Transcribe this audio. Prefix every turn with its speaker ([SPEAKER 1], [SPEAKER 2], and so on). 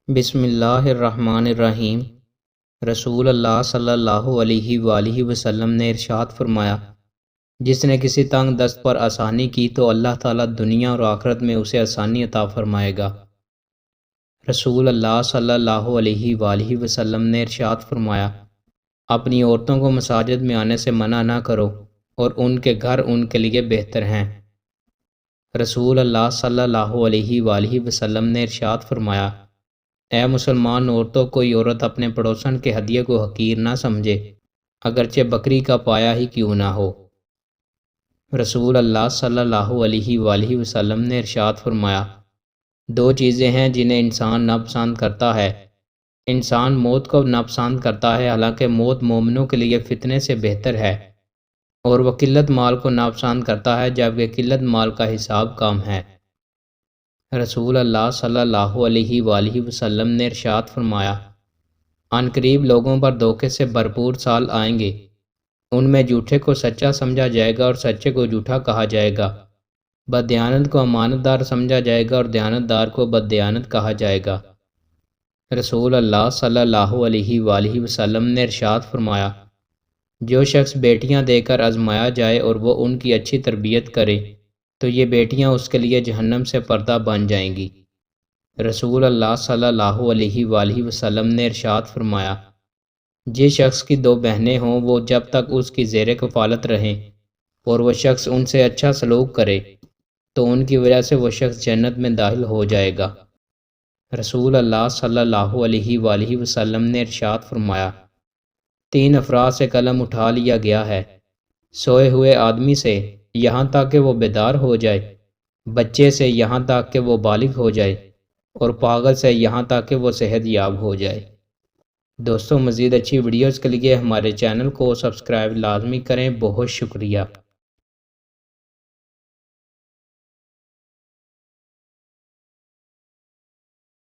[SPEAKER 1] بسم اللہ الرحمن الرحیم۔ رسول اللہ صلی اللہ علیہ وآلہ وسلم نے ارشاد فرمایا، جس نے کسی تنگ دست پر آسانی کی تو اللہ تعالیٰ دنیا اور آخرت میں اسے آسانی عطا فرمائے گا۔ رسول اللہ صلی اللہ علیہ وآلہ وسلم نے ارشاد فرمایا، اپنی عورتوں کو مساجد میں آنے سے منع نہ کرو اور ان کے گھر ان کے لیے بہتر ہیں۔ رسول اللہ صلی اللہ علیہ وآلہ وسلم نے ارشاد فرمایا، اے مسلمان عورتوں، کوئی عورت اپنے پڑوسن کے ہدیے کو حقیر نہ سمجھے، اگرچہ بکری کا پایا ہی کیوں نہ ہو۔ رسول اللہ صلی اللہ علیہ وآلہ وسلم نے ارشاد فرمایا، دو چیزیں ہیں جنہیں انسان ناپسند کرتا ہے۔ انسان موت کو ناپسند کرتا ہے، حالانکہ موت مومنوں کے لیے فتنے سے بہتر ہے، اور وہ قلت مال کو ناپسند کرتا ہے، جبکہ قلت مال کا حساب کم ہے۔ رسول اللہ صلی اللہ علیہ وآلہ وسلم نے ارشاد فرمایا، عن قریب لوگوں پر دھوکے سے بھرپور سال آئیں گے، ان میں جھوٹے کو سچا سمجھا جائے گا اور سچے کو جھوٹا کہا جائے گا، بددیانت کو امانت دار سمجھا جائے گا اور دیانت دار کو بددیانت کہا جائے گا۔ رسول اللہ صلی اللہ علیہ وآلہ وسلم نے ارشاد فرمایا، جو شخص بیٹیاں دے کر آزمایا جائے اور وہ ان کی اچھی تربیت کرے تو یہ بیٹیاں اس کے لیے جہنم سے پردہ بن جائیں گی۔ رسول اللہ صلی اللہ علیہ وآلہ وسلم نے ارشاد فرمایا، جس شخص کی دو بہنیں ہوں وہ جب تک اس کی زیر کفالت رہیں اور وہ شخص ان سے اچھا سلوک کرے تو ان کی وجہ سے وہ شخص جنت میں داخل ہو جائے گا۔ رسول اللہ صلی اللہ علیہ وآلہ وسلم نے ارشاد فرمایا، تین افراد سے قلم اٹھا لیا گیا ہے، سوئے ہوئے آدمی سے یہاں تک کہ وہ بیدار ہو جائے، بچے سے یہاں تک کہ وہ بالغ ہو جائے، اور پاگل سے یہاں تک کہ وہ صحت یاب ہو جائے۔ دوستوں، مزید اچھی ویڈیوز کے لیے ہمارے چینل کو سبسکرائب لازمی کریں۔ بہت شکریہ۔